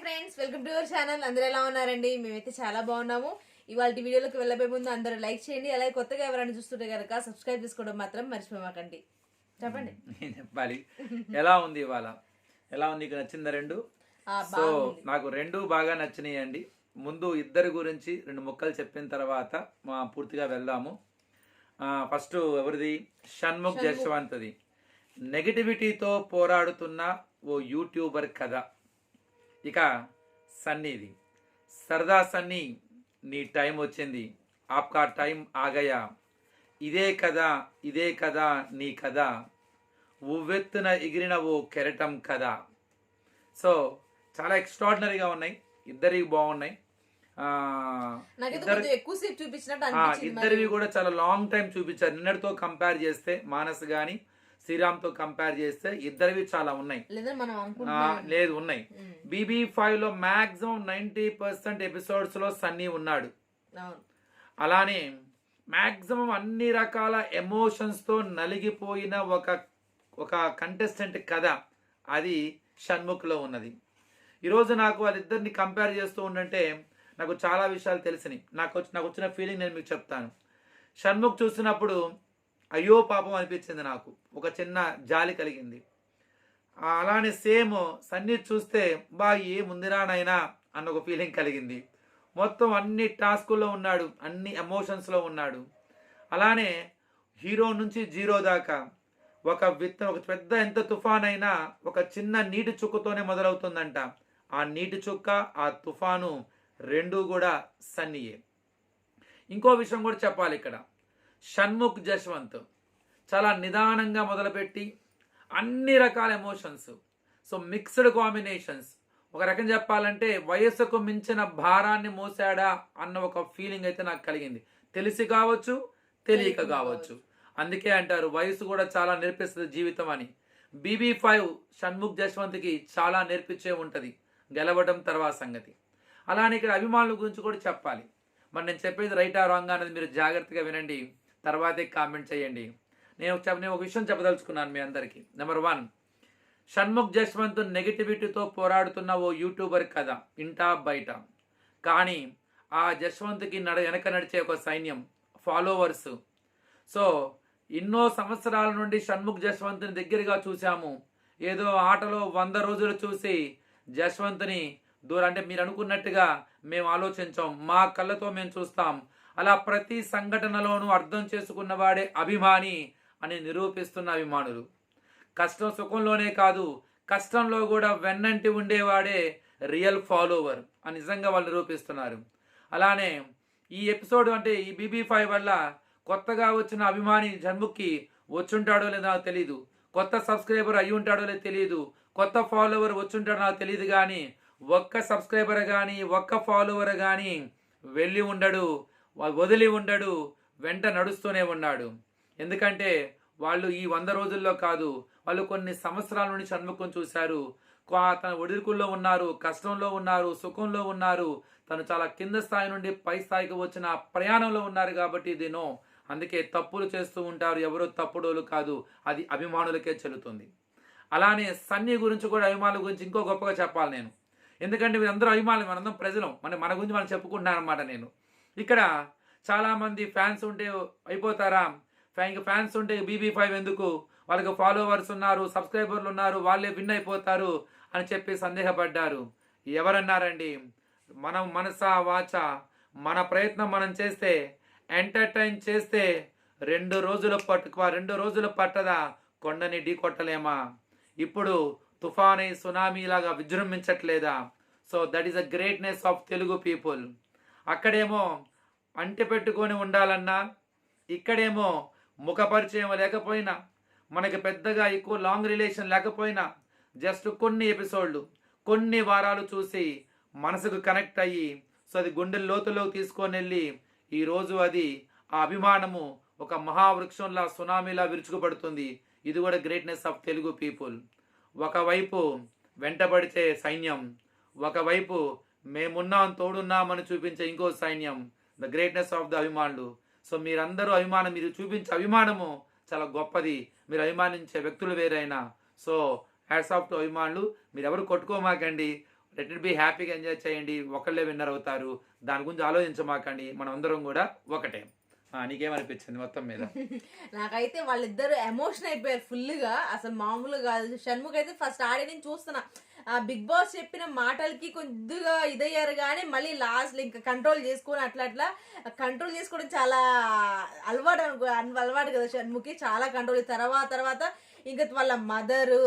Friends, welcome to our channel. అందరూ ఎలా ఉన్నారండి? మేమైతే చాలా బాగున్నాము. ఇవాళ వీడియోలోకి వెళ్ళబోయే ముందు అందరూ లైక్ చేయండి. అలాగే కొత్తగా ఎవరైనా చూస్తుంటే కనుక సబ్స్క్రైబ్ చేసుకోవడం మాత్రం మర్చిపోమాకండి. చెప్పండి, నేను చెప్పాలి. ఎలా ఉంది ఇవాళ? ఎలా ఉంది? నీకు నచ్చిందా రెండు? సో నాకు రెండు బాగా నచ్చినాయండి. ముందు ఇద్దరి గురించి రెండు ముక్కలు చెప్పిన తర్వాత పూర్తిగా వెళ్దాము. ఫస్ట్ ఎవరిది? షణ్ముఖ్ జశ్వంత్ది. నెగిటివిటీతో పోరాడుతున్న ఓ యూట్యూబర్ కథ. ఇక సన్నీది. సరదా సన్నీ, నీ టైం వచ్చింది, ఆప్కా టైం ఆగయా, ఇదే కదా ఇదే కదా నీ కథ, ఉవ్వెత్తున ఎగిరిన ఓ కెరటం కథ. సో చాలా ఎక్స్ట్రాడినరీగా ఉన్నాయి, ఇద్దరికి బాగున్నాయి. ఇద్దరివి కూడా చాలా లాంగ్ టైం చూపించారు. నిన్నటితో కంపేర్ చేస్తే మానస్ గాని శ్రీరామ్ తో కంపేర్ చేస్తే ఇద్దరివి చాలా ఉన్నాయి. లేదు ఉన్నాయి. BB5 లో మాక్సిమం 90% ఎపిసోడ్స్ లో సన్నీ ఉన్నాడు. అలానే మాక్సిమం అన్ని రకాల ఎమోషన్స్ తో నలిగిపోయిన ఒక కంటెస్టెంట్ కథ అది షణ్ముఖ్ లో ఉన్నది. ఈరోజు నాకు వాళ్ళిద్దరిని కంపేర్ చేస్తూ ఉండంటే నాకు చాలా విషయాలు తెలిసినాయి. నాకు వచ్చిన ఫీలింగ్ నేను మీకు చెప్తాను. షణ్ముఖ్ చూసినప్పుడు అయ్యో పాపం అనిపించింది, నాకు ఒక చిన్న జాలి కలిగింది. అలానే సేమ్ సన్నీ చూస్తే ఏముందిరానైనా అన్న ఒక ఫీలింగ్ కలిగింది. మొత్తం అన్ని టాస్కుల్లో ఉన్నాడు, అన్ని ఎమోషన్స్లో ఉన్నాడు. అలానే హీరో నుంచి జీరో దాకా ఒక పెద్ద ఎంత తుఫాన్ అయినా ఒక చిన్న నీటి చుక్కతోనే మొదలవుతుందంట. ఆ నీటి చుక్క, ఆ తుఫాను రెండూ కూడా సన్నీయే. ఇంకో విషయం కూడా చెప్పాలి ఇక్కడ. షణ్ముఖ్ జశ్వంత్ చాలా నిదానంగా మొదలుపెట్టి అన్ని రకాల ఎమోషన్స్, సో మిక్స్డ్ కాంబినేషన్స్. ఒక రకం చెప్పాలంటే వయస్సుకు మించిన భారాన్ని మోసాడా అన్న ఒక ఫీలింగ్ అయితే నాకు కలిగింది. తెలిసి కావచ్చు, తెలియక కావచ్చు. అందుకే అంటారు వయసు కూడా చాలా నేర్పిస్తుంది జీవితం అని. BB5 షణ్ముఖ్ జశ్వంత్కి చాలా నేర్పించే ఉంటుంది, గెలవడం తర్వాత సంగతి. అలానే ఇక్కడ అభిమానుల గురించి కూడా చెప్పాలి. మరి నేను చెప్పేది రైటా రాంగ్ అనేది మీరు జాగ్రత్తగా వినండి, తర్వాతే కామెంట్ చేయండి. నేను ఒక విషయం చెప్పదలుచుకున్నాను మీ అందరికీ. నెంబర్ 1, షణ్ముఖ్ జశ్వంత్ నెగిటివిటీతో పోరాడుతున్న ఓ యూట్యూబర్ కథ ఇంటా బయట. కానీ ఆ జశ్వంత్కి వెనక నడిచే ఒక సైన్యం, ఫాలోవర్స్. సో ఎన్నో సంవత్సరాల నుండి షణ్ముఖ్ జశ్వంత్ని దగ్గరగా చూసాము. ఏదో ఆటలో 100 రోజులు చూసి జశ్వంత్ని దూరం అంటే మీరు అనుకున్నట్టుగా మేము ఆలోచించాం, మా కళ్ళతో మేము చూస్తాం. అలా ప్రతి సంఘటనలోనూ అర్థం చేసుకున్నవాడే అభిమాని అని నిరూపిస్తున్న అభిమానులు. కష్టం సుఖంలోనే కాదు, కష్టంలో కూడా వెన్నంటి ఉండేవాడే రియల్ ఫాలోవర్ అని నిజంగా వాళ్ళు నిరూపిస్తున్నారు. అలానే ఈ ఎపిసోడ్ అంటే ఈ BB5 వల్ల కొత్తగా వచ్చిన అభిమాని షణ్ముఖ్కి వచ్చుంటాడో లేదో నాకు తెలియదు, కొత్త సబ్స్క్రైబర్ అయి ఉంటాడో లేదో తెలియదు, కొత్త ఫాలోవర్ వచ్చుంటాడో నాకు తెలియదు. కానీ ఒక్క సబ్స్క్రైబర్ కానీ ఒక్క ఫాలోవర్ కానీ వెళ్ళి ఉండడు, వదిలి ఉండడు, వెంట నడుస్తూనే ఉన్నాడు. ఎందుకంటే వాళ్ళు ఈ 100 రోజుల్లో కాదు, వాళ్ళు కొన్ని సంవత్సరాల నుండి షణ్ముఖం చూశారు. తన ఒడిదుడుకుల్లో ఉన్నారు, కష్టంలో ఉన్నారు, సుఖంలో ఉన్నారు. తను చాలా కింద స్థాయి నుండి పై స్థాయికి వచ్చిన ప్రయాణంలో ఉన్నారు. కాబట్టి దీనో అందుకే తప్పులు చేస్తూ ఉంటారు, ఎవరో తప్పుడోలు కాదు, అది అభిమానులకే చెల్లుతుంది. అలానే సన్నీ గురించి కూడా అభిమానుల గురించి ఇంకో గొప్పగా చెప్పాలి నేను. ఎందుకంటే వీరందరూ అభిమానులు, మనందరం ప్రజలు, మన గురించి మనం చెప్పుకుంటున్నాను అనమాట. నేను ఇక్కడ చాలామంది ఫ్యాన్స్ ఉంటే అయిపోతారా, ఫ్యాన్స్ ఉంటే BB5 ఎందుకు, వాళ్ళకి ఫాలోవర్స్ ఉన్నారు, సబ్స్క్రైబర్లు ఉన్నారు, వాళ్ళే విన్ అయిపోతారు అని చెప్పి సందేహపడ్డారు. ఎవరన్నారండి? మనం మనసా వాచ మన ప్రయత్నం మనం చేస్తే, ఎంటర్టైన్ చేస్తే 2 రోజులు పట్టదా కొండని ఢీ కొట్టలేమా? ఇప్పుడు తుఫానీ సునామీ లాగా విజృంభించట్లేదా? So that is the greatness of Telugu people. అక్కడేమో అంటి పెట్టుకొని ఉండాలన్నా, ఇక్కడేమో ముఖపరిచయం లేకపోయినా, మనకి పెద్దగా ఎక్కువ లాంగ్ రిలేషన్ లేకపోయినా, జస్ట్ కొన్ని ఎపిసోడ్లు కొన్ని వారాలు చూసి మనసుకు కనెక్ట్ అయ్యి, సో అది గుండె లోతులోకి తీసుకొని వెళ్ళి ఈరోజు అది ఆ అభిమానము ఒక మహావృక్షంలా సునామీలా విరుచుకుపడుతుంది. ఇది కూడా గ్రేట్నెస్ ఆఫ్ తెలుగు పీపుల్. ఒకవైపు వెంటబడితే సైన్యం, ఒకవైపు మేమున్నాం తోడున్నామని చూపించే ఇంకో సైన్యం, ద గ్రేట్నెస్ ఆఫ్ ద అభిమానులు. సో మీరందరూ మీరు చూపించే అభిమానము చాలా గొప్పది. మీరు అభిమానించే వ్యక్తులు వేరైనా. సో హ్యాట్స్ ఆఫ్ టు అభిమానులు. మీరు ఎవరు కొట్టుకోమాకండి, లెట్ ఇట్ బి హ్యాపీగా ఎంజాయ్ చేయండి. ఒకళ్ళే విన్నర్ అవుతారు, దాని గురించి ఆలోచించమాకండి. మనం అందరం కూడా ఒకటే. నీకేమనిపించింది మొత్తం మీద? నాకైతే వాళ్ళిద్దరు ఎమోషన్ అయిపోయారు ఫుల్గా, అసలు మామూలుగా కాదు. షణ్ముఖ్ అయితే ఫస్ట్ ఆడి నుంచి చూస్తున్నా, బిగ్ బాస్ చెప్పిన మాటలకి కొద్దిగా ఇదయ్యారు కానీ మళ్ళీ లాస్ట్ ఇంకా కంట్రోల్ చేసుకొని అట్లా కంట్రోల్ చేసుకోవడం చాలా అలవాటు కదా షణ్ముఖి, చాలా కంట్రోల్. తర్వాత ఇంకా వాళ్ళ మదరు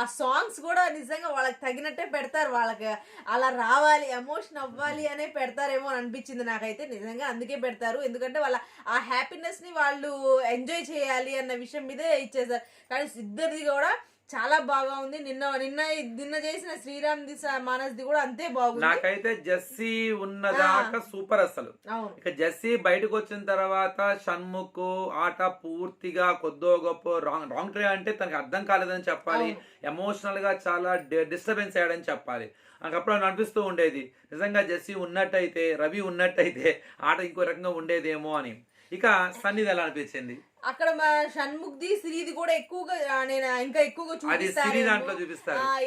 ఆ సాంగ్స్ కూడా నిజంగా వాళ్ళకి తగినట్టే పెడతారు, వాళ్ళకి అలా రావాలి ఎమోషన్ అవ్వాలి అనే పెడతారేమో అని అనిపించింది నాకైతే. నిజంగా అందుకే పెడతారు, ఎందుకంటే వాళ్ళ ఆ హ్యాపీనెస్ ని వాళ్ళు ఎంజాయ్ చేయాలి అన్న విషయం మీదే ఇచ్చేసారు. కానీ ఇద్దరిది కూడా చాలా బాగా ఉంది. నిన్న చేసిన శ్రీరామ్ ది మానస్ది కూడా అంతే బాగుంది. నాకైతే జెస్సీ ఉన్నదాకా సూపర్. అసలు ఇక జెస్సీ బయటకు వచ్చిన తర్వాత షణ్ముఖ్ ఆట పూర్తిగా కొద్దో గొప్ప రాంగ్ ట్రై అంటే తనకి అర్థం కాలేదని చెప్పాలి, ఎమోషనల్ గా చాలా డిస్టర్బెన్స్ అయ్యాడని చెప్పాలి. నాకు అప్పుడు అనిపిస్తూ ఉండేది, నిజంగా జెస్సీ ఉన్నట్టయితే, రవి ఉన్నట్టయితే ఆట ఇంకో రకంగా ఉండేదేమో అని. ఇక సన్నిధి ఎలా అనిపించింది? అక్కడ షణ్ముఖ్ ది శ్రీది కూడా ఎక్కువగా నేను ఇంకా ఎక్కువగా చూపిస్తారు,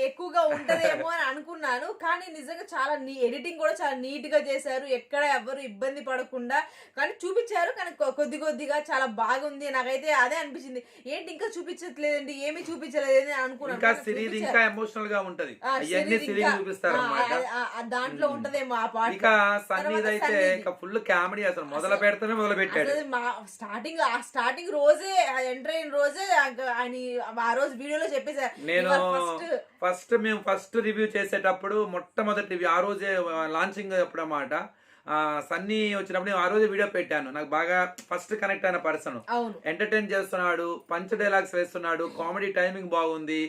ఎక్కువగా ఉంటదేమో అని అనుకున్నాను. కానీ నిజంగా చాలా ఎడిటింగ్ కూడా చాలా నీట్ గా చేశారు, ఎక్కడ ఎవరు ఇబ్బంది పడకుండా కానీ చూపించారు. కానీ కొద్దిగా చాలా బాగుంది. నాకైతే అదే అనిపించింది, ఏంటి ఇంకా చూపించట్లేదండి, ఏమి చూపించలేదు అనుకున్నాను. దాంట్లో ఉంటదేమో ఆ పాట. ఫుల్ కామెడీ, అసలు మొదలు పెడతానే మొదలు పెట్టాడు. స్టార్టింగ్ రోజే ఎంటర్ అయిన రోజే ఆయన ఆ రోజు వీడియోలో చెప్పేసారు. నేను మేము ఫస్ట్ రివ్యూ చేసేటప్పుడు మొట్టమొదటి రివ్యూ ఆ రోజే లాంచింగ్ అప్పుడు అన్నమాట. సన్నీ వచ్చినప్పుడు నేను ఆ రోజు వీడియో పెట్టాను. నాకు బాగా ఫస్ట్ కనెక్ట్ అయిన పర్సన్, ఎంటర్టైన్ చేస్తున్నాడు, పంచ్ డైలాగ్స్ వేస్తున్నాడు, కామెడీ టైమింగ్ బాగుంది.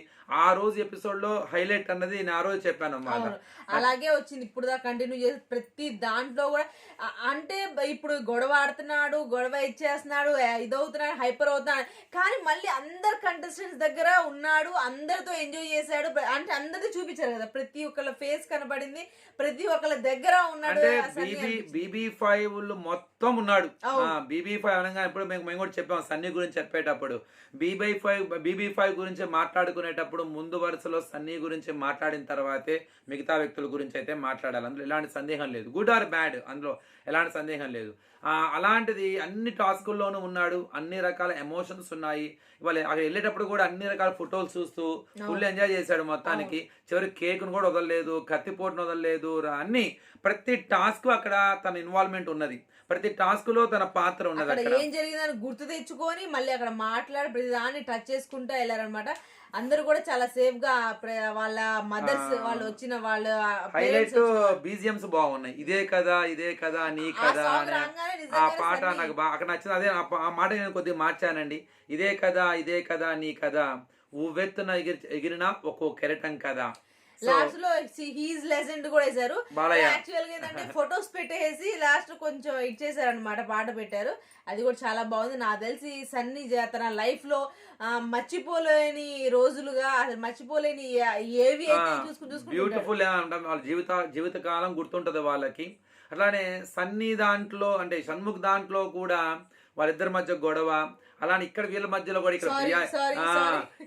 ఆ రోజు ఎపిసోడ్ లో హైలైట్ అన్నది నేను ఆ రోజు చెప్పాను అన్నమాట. అలాగే వచ్చింది ఇప్పుడు దాకా కంటిన్యూ చేసి ప్రతి దాంట్లో కూడా. అంటే ఇప్పుడు గొడవ ఆడుతున్నాడు, గొడవ ఇచ్చేస్తున్నాడు, ఇదవుతున్నాడు, హైపర్ అవుతున్నాడు, కానీ మళ్ళీ అందరు కంటెస్టెంట్స్ దగ్గర ఉన్నాడు, అందరితో ఎంజాయ్ చేశాడు. అంటే అందరిది చూపించారు కదా, ప్రతి ఒక్కళ్ళ ఫేస్ కనబడింది, ప్రతి ఒక్కళ్ళ దగ్గర ఉన్నాడు. BB5 మొత్తం ఉన్నాడు. BB5 అనగా ఇప్పుడు మేము కూడా చెప్పాం సన్నీ గురించి చెప్పేటప్పుడు, BB5 గురించి మాట్లాడుకునేటప్పుడు ముందు వరుసలో సన్నీ గురించి మాట్లాడిన తర్వాతే మిగతా వ్యక్తుల గురించి అయితే మాట్లాడాలి. అందులో ఎలాంటి సందేహం లేదు, గుడ్ ఆర్ బ్యాడ్, అందులో ఎలాంటి సందేహం లేదు. అలాంటిది అన్ని టాస్కుల్లోనూ ఉన్నాడు, అన్ని రకాల ఎమోషన్స్ ఉన్నాయి. ఇవాళ అక్కడ వెళ్ళేటప్పుడు కూడా అన్ని రకాల ఫోటోలు చూస్తూ ఫుల్ ఎంజాయ్ చేశాడు మొత్తానికి. చివరి కేక్ను కూడా వదలలేదు, కత్తిపోటును వదలలేదు, అన్ని ప్రతి టాస్క్ అక్కడ తన ఇన్వాల్వ్మెంట్ ఉన్నది, ప్రతి టాస్క్ లో తన పాత్ర ఉన్నది. అక్కడ ఏం జరిగిందని గుర్తు తెచ్చుకొని మళ్ళీ అక్కడ మాట్లాడి ప్రతి దాన్ని టచ్ చేసుకుంటూ వెళ్ళారనమాట. అందరూ కూడా చాలా సేఫ్ గా వాళ్ళ మదర్స్ వాళ్ళు వచ్చిన వాళ్ళ హైలైట్ బీజిఎంస్ బాగున్నాయి. ఇదే కదా నీ కదా ఆ పాట నాకు బాగా అక్కడ నచ్చింది. అదే ఆ మాట నేను కొద్దిగా మార్చానండి. ఇదే కదా నీ కదా, ఉవ్వెత్తున ఎగిరినా ఒక్కో కెరటం కదా. లాస్ట్ లో హీజ్ లెజెండ్ కూడా వేశారు. యాక్చువల్ గా ఏంటంటే ఫొటోస్ పెట్టేసి లాస్ట్ కొంచెం ఇచ్చేసారు అనమాట, పాట పెట్టారు. అది కూడా చాలా బాగుంది. నాకు తెలిసి సన్నీ తన లైఫ్ లో మర్చిపోలేని రోజులుగా, అసలు మర్చిపోలేని ఏవి అయితే చూసుకుంటూ బ్యూటిఫుల్ వాళ్ళ జీవితకాలం గుర్తుంటది వాళ్ళకి. అట్లానే సన్నీ దాంట్లో అంటే షణ్ముఖ్ దాంట్లో కూడా వాళ్ళిద్దరి మధ్య గొడవ, అలానే ఇక్కడ వీళ్ళ మధ్యలో కూడా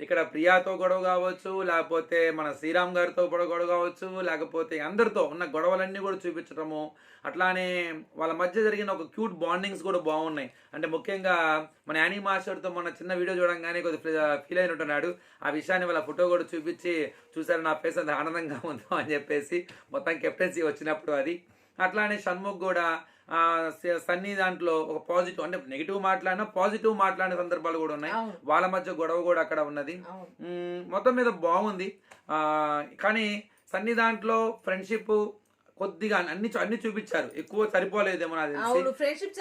ఇక్కడ ప్రియాతో గొడవ కావచ్చు, లేకపోతే మన శ్రీరామ్ గారితో గొడవ కావచ్చు, లేకపోతే అందరితో ఉన్న గొడవలన్నీ కూడా చూపించడము. అట్లానే వాళ్ళ మధ్య జరిగిన ఒక క్యూట్ బాండింగ్స్ కూడా బాగున్నాయి. అంటే ముఖ్యంగా మన యానీ మాస్టర్తో మన చిన్న వీడియో చూడంగానే కొద్దిగా ఫీల్ అయిన ఉంటున్నాడు. ఆ విషయాన్ని వాళ్ళ ఫోటో కూడా చూపించి, చూసారు నా ఫేస్ అంత ఆనందంగా ఉందో అని చెప్పేసి మొత్తం కెప్టెన్సీ వచ్చినప్పుడు అది. అట్లానే షణ్ముఖ్ కూడా సన్నీ దాంట్లో ఒక పాజిటివ్, అంటే నెగిటివ్ మాట్లాడినా పాజిటివ్ మాట్లాడిన సందర్భాలు కూడా ఉన్నాయి. వాళ్ళ మధ్య గొడవ కూడా అక్కడ ఉన్నది. మొత్తం మీద బాగుంది. కానీ సన్నీ దాంట్లో ఫ్రెండ్షిప్ కొద్దిగా అన్ని చూపించారు, ఎక్కువ సరిపోలేదేమో నాకు తెలిసి. ఫ్రెండ్షిప్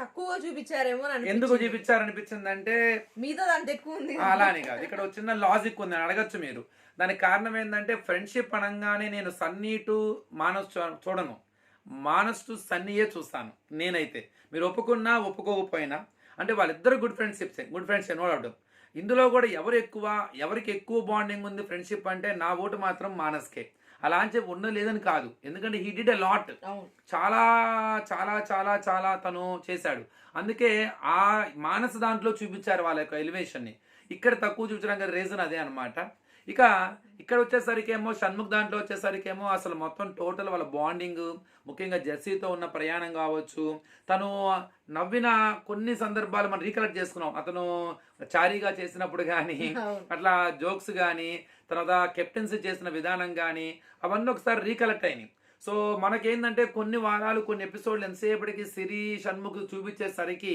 తక్కువ చూపించారేమో. ఎందుకు చూపించారు అనిపించింది అంటే మీతో దాంట్లో ఎక్కువ ఉంది అలానే కాదు, ఇక్కడ చిన్న లాజిక్ ఉంది అని అడగచ్చు మీరు. దానికి కారణం ఏంటంటే ఫ్రెండ్షిప్ అనగానే నేను సన్నీ టు మానస్ చూడను, మానస్ టు సన్నీయే చూస్తాను నేనైతే. మీరు ఒప్పుకున్నా ఒప్పుకోకపోయినా అంటే వాళ్ళిద్దరు గుడ్ ఫ్రెండ్స్ నో డౌట్. ఇందులో కూడా ఎవరికి ఎక్కువ బాండింగ్ ఉంది ఫ్రెండ్షిప్ అంటే నా ఓటు మాత్రం మానస్కే. అలా అని చెప్పి ఉన్న లేదని కాదు, ఎందుకంటే హీ డిడ్ ఎ లాట్, చాలా చాలా చాలా చాలా తను చేశాడు. అందుకే ఆ మానస్ దాంట్లో చూపించారు వాళ్ళ యొక్క ఎలివేషన్ని, ఇక్కడ తక్కువ చూపించడానికి రీజన్ అదే అనమాట. ఇక ఇక్కడ వచ్చేసరికేమో షణ్ముఖ్ దాంట్లో వచ్చేసరికేమో అసలు మొత్తం టోటల్ వాళ్ళ బాండింగ్, ముఖ్యంగా జెర్సీతో ఉన్న ప్రయాణం కావచ్చు, తను నవ్విన కొన్ని సందర్భాలు మనం రీకలెక్ట్ చేసుకున్నాం. అతను చారీగా చేసినప్పుడు కానీ అట్లా జోక్స్ కానీ, తర్వాత కెప్టెన్సీ చేసిన విధానం కానీ అవన్నీ ఒకసారి రీకలెక్ట్ అయినాయి. సో మనకేందంటే కొన్ని వారాలు కొన్ని ఎపిసోడ్లు ఎంతసేపటికి సిరి షణ్ముఖ్ చూపించేసరికి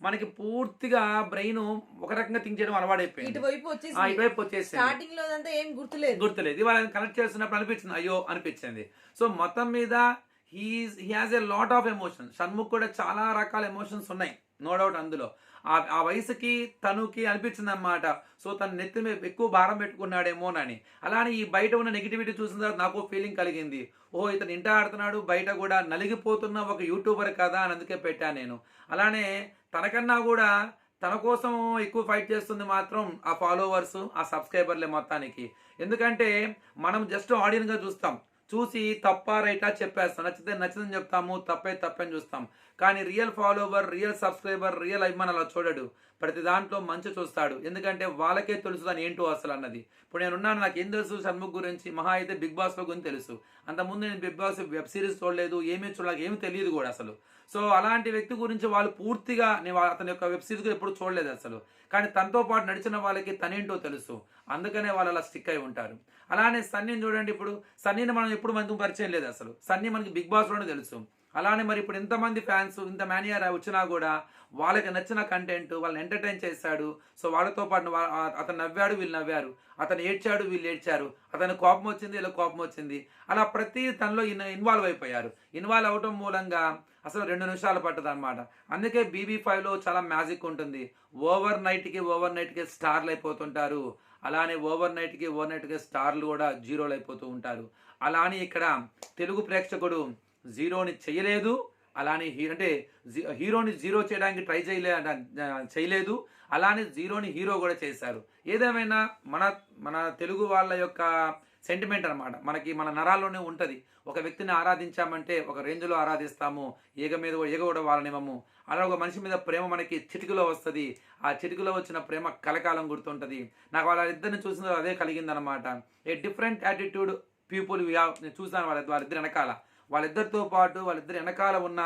మనకి పూర్తిగా బ్రెయిన్ ఒక రకంగా థింక్ చేయడం అలవాడైపోయింది. ఇటువైపు వచ్చేసి స్టార్టింగ్ లో ఏం గుర్తులేదు. ఇవాళ కనెక్ట్ చేస్తున్నప్పుడు అనిపించింది, అయ్యో అనిపించింది. సో మొత్తం మీద he has a lot of emotions. Shanmukh కూడా చాలా రకాల ఎమోషన్స్ ఉన్నాయి, నో డౌట్. అందులో ఆ వయసుకి తనుకి అనిపించింది అనమాట. సో తను నెత్తి మీద ఎక్కువ భారం పెట్టుకున్నాడేమోనని. అలానే ఈ బయట ఉన్న నెగిటివిటీ చూసిన తర్వాత నాకు ఫీలింగ్ కలిగింది, ఓహో ఇతను ఇంట ఆడుతున్నాడు, బయట కూడా నలిగిపోతున్న ఒక యూట్యూబర్ కదా అని అందుకే పెట్టాను నేను. అలానే తనకన్నా కూడా తన కోసం ఎక్కువ ఫైట్ చేస్తుంది మాత్రం ఆ ఫాలోవర్స్, ఆ సబ్స్క్రైబర్లే మొత్తానికి. ఎందుకంటే మనం జస్ట్ ఆడియన్గా చూస్తాం, చూసి తప్ప రైటా చెప్పేస్తాం, నచ్చితే నచ్చిందని చెప్తాము, తప్పని చూస్తాం. కానీ real follower, real subscriber, real అభిమాన్ అలా చూడడు. ప్రతి దాంట్లో మంచి చూస్తాడు. ఎందుకంటే వాళ్ళకే తెలుసు దాని ఏంటో అసలు అన్నది. ఇప్పుడు నేనున్నాను, నాకు ఏం తెలుసు షణ్ముఖ్ గురించి? మహా అయితే బిగ్ బాస్లో గురించి తెలుసు. అంతకుముందు నేను బిగ్ బాస్ వెబ్ సిరీస్ చూడలేదు, ఏమీ చూడలేదు, ఏమీ తెలియదు కూడా అసలు. సో అలాంటి వ్యక్తి గురించి వాళ్ళు పూర్తిగా నేను అతని యొక్క వెబ్ సిరీస్ ఎప్పుడు చూడలేదు అసలు. కానీ తనతో పాటు నడిచిన వాళ్ళకి తనేంటో తెలుసు, అందుకనే వాళ్ళు అలా స్టిక్ అయి ఉంటారు. అలానే సన్నీని చూడండి, ఇప్పుడు సన్నీని మనం ఎప్పుడు మనకు పరిచయం లేదు అసలు. సన్నీ మనకి బిగ్ బాస్లోనే తెలుసు. అలానే మరి ఇప్పుడు ఇంతమంది ఫ్యాన్స్, ఇంత మేనియా వచ్చినా కూడా వాళ్ళకి నచ్చిన కంటెంట్ వాళ్ళని ఎంటర్టైన్ చేశాడు. సో వాళ్ళతో పాటు అతను నవ్వాడు, వీళ్ళు నవ్వారు, అతను ఏడ్చాడు, వీళ్ళు ఏడ్చారు, అతను కోపం వచ్చింది, వీళ్ళ కోపం వచ్చింది. అలా ప్రతి తనలో ఇన్వాల్వ్ అయిపోయారు. ఇన్వాల్వ్ అవటం మూలంగా అసలు 2 నిమిషాలు పట్టదు అనమాట. అందుకే BB5లో చాలా మ్యాజిక్ ఉంటుంది. ఓవర్ నైట్కి స్టార్లు అయిపోతుంటారు. అలానే ఓవర్ నైట్కి స్టార్లు కూడా జీరోలు అయిపోతూ ఉంటారు. అలానే ఇక్కడ తెలుగు ప్రేక్షకుడు జీరోని చేయలేదు, అలానే హీరోని జీరో చేయడానికి ట్రై చేయలేదు, అలానే జీరోని హీరో కూడా చేశారు. ఏదేమైనా మన తెలుగు వాళ్ళ యొక్క సెంటిమెంట్ అనమాట, మన నరాల్లోనే ఉంటుంది. ఒక వ్యక్తిని ఆరాధించామంటే ఒక రేంజ్లో ఆరాధిస్తాము, ఈగ కూడా వాళ్ళనివ్వము. అలా ఒక మనిషి మీద ప్రేమ మనకి చిటికలో వస్తుంది. ఆ చిటికలో వచ్చిన ప్రేమ కలకాలం గుర్తుంటుంది. నాకు వాళ్ళిద్దరిని చూసిన అదే కలిగిందనమాట. ఏ డిఫరెంట్ యాటిట్యూడ్ పీపుల్ నేను చూసాను వాళ్ళిద్దరు వెనకాల. వాళ్ళిద్దరితో పాటు వాళ్ళిద్దరు వెనకాల ఉన్న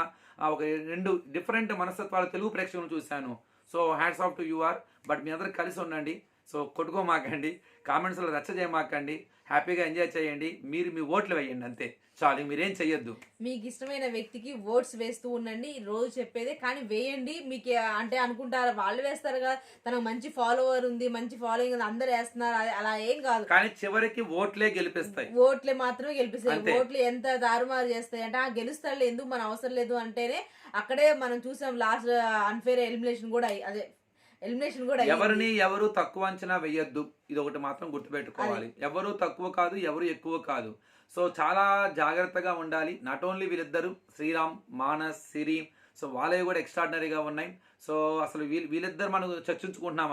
ఒక 2 డిఫరెంట్ మనస్తత్వాల తెలుగు ప్రేక్షకులను చూశాను. So hats off to you are. But మీ అందరూ కలిసి ఉండండి. సో కొట్టుకోమాకండి, కామెంట్స్లో రచ్చ చేయమాకండి, హ్యాపీగా ఎంజాయ్ చేయండి. మీరు మీ ఓట్లు వేయండి, అంతే చాలు, మీరేం చెయ్యొద్దు. మీకు ఇష్టమైన వ్యక్తికి ఓట్స్ వేస్తూ ఉండండి, రోజు చెప్పేదే. కానీ వేయండి, మీకు అంటే అనుకుంటారు వాళ్ళు వేస్తారు కదా, తనకు మంచి ఫాలోవర్ ఉంది, మంచి ఫాలోయింగ్ ఉంది, అందరు వేస్తున్నారు, అలా ఏం కాదు. కానీ చివరికి ఓట్లే గెలిపిస్తాయి, ఓట్లే మాత్రమే గెలిపిస్తాయి. ఓట్లు ఎంత దారుమారు చేస్తాయి అంటే గెలుస్తాడు, ఎందుకు మన అవసరం లేదు అంటేనే. అక్కడే మనం చూసాం లాస్ట్ అన్ఫేర్ ఎలిమినేషన్ కూడా ఎవరిని ఎవరు తక్కువ అంచనా వేయొద్దు, ఇది ఒకటి మాత్రం గుర్తుపెట్టుకోవాలి. ఎవరు తక్కువ కాదు, ఎవరు ఎక్కువ కాదు. సో చాలా జాగ్రత్తగా ఉండాలి. నాట్ ఓన్లీ వీళ్ళిద్దరు, శ్రీరామ్, మానస్, సిరి, సో వాళ్ళవి కూడా ఎక్స్ట్రాడినరీగా ఉన్నాయి. సో అసలు వీళ్ళిద్దరు మనం చర్చించుకుంటున్నాం,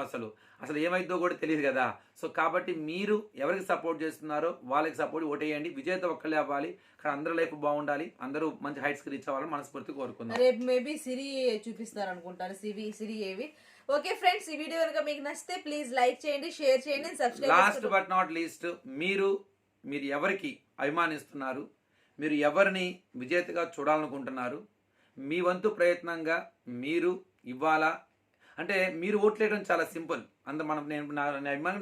అసలు ఏమైందో కూడా తెలియదు కదా. సో కాబట్టి మీరు ఎవరికి సపోర్ట్ చేస్తున్నారో వాళ్ళకి సపోర్ట్ ఓటేయండి. విజేత ఒక్కళ్ళే అవ్వాలి, కానీ అందరి లైఫ్ బాగుండాలి, అందరూ మంచి హైట్స్కి రీచ్ అవ్వాలని మనస్ఫూర్తి కోరుకుందాం. రేపు మేబీ సిరి చూపిస్తారు అనుకుంటారు, సిరి ఏవి. ఓకే ఫ్రెండ్స్, ఈ వీడియో కనుక మీకు నచ్చితే ప్లీజ్ లైక్ చేయండి, షేర్ చేయండి, subscribe. Last but not least, మీరు ఎవరికి అభిమానిస్తున్నారు, మీరు ఎవరిని విజేతగా చూడాలనుకుంటున్నారు, మీ వంతు ప్రయత్నంగా మీరు ఇవ్వాలా అంటే మీరు ఓట్లేయడం చాలా సింపుల్.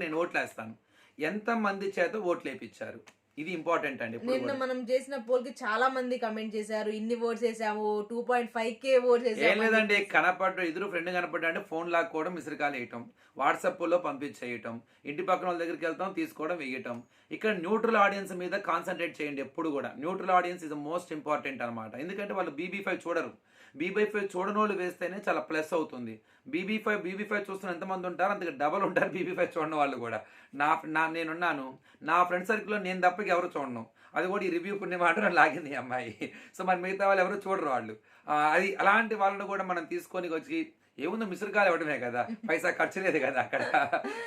నేను ఓట్లేస్తాను. ఎంతమంది చేత ఓట్లు వేయించారు, ఇది ఇంపార్టెంట్ అండి. నిన్న మనం చేసిన పోల్ కి చాలా మంది కమెంట్ చేశారు, ఇన్ని ఓట్స్ వేసాము, 2.5K ఓట్స్ వేసాము. ఏం లేదండి, ఎదురు ఫ్రెండ్ కనపడ్డా అంటే ఫోన్ లాక్కోవడం, మిస్రికాల్ వేయటం, వాట్సాప్లో పంపించేయటం, ఇంటి పక్కన వాళ్ళ దగ్గరికి వెళ్తాం, తీసుకోవడం, వేయటం. ఇక్కడ న్యూట్రల్ ఆడియన్స్ మీద కాన్సన్ట్రేట్ చేయండి ఎప్పుడు కూడా. Neutral audience is most important అనమాట. ఎందుకంటే వాళ్ళు BB5 చూడరు. BB5 చూడని వాళ్ళు వేస్తేనే చాలా ప్లస్ అవుతుంది. BB5 చూస్తున్న ఎంతమంది ఉంటారు, అంతగా డబల్ ఉంటారు BB5 చూడని వాళ్ళు కూడా. నేనున్నాను, నా ఫ్రెండ్ సర్కిల్లో నేను తప్పకి ఎవరు చూడను. అది కూడా ఈ రివ్యూ పుణ్య మాట లాగింది ఈ అమ్మాయి. సో మరి మిగతా వాళ్ళు ఎవరు చూడరు వాళ్ళు. అది అలాంటి వాళ్ళని కూడా మనం తీసుకొని వచ్చి ఏముందో మిసురుకాలు ఇవ్వడమే కదా, పైసా ఖర్చు లేదు కదా అక్కడ.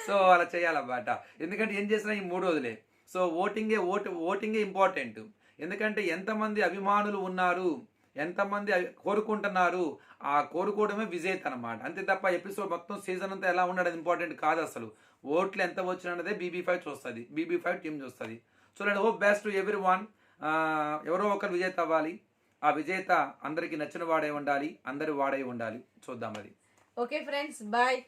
సో అలా చేయాలన్నమాట. ఎందుకంటే ఏం చేసినా ఈ 3 రోజులే. సో ఓటింగే ఇంపార్టెంట్. ఎందుకంటే ఎంతమంది అభిమానులు ఉన్నారు, ఎంతమంది కోరుకుంటున్నారు, ఆ కోరుకోవడమే విజేత అనమాట. అంతే తప్ప ఎపిసోడ్ మొత్తం సీజన్ అంతా ఎలా ఉండడం ఇంపార్టెంట్ కాదు అసలు. ఓట్లు ఎంత వచ్చినదే BB5 చూస్తుంది, BB5 టీం చూస్తుంది. చూడండి, hope best to every one. ఎవరో ఒకరు విజేత అవ్వాలి. ఆ విజేత అందరికి నచ్చిన వాడే ఉండాలి, అందరి వాడే ఉండాలి. చూద్దాం అది. Okay friends, bye.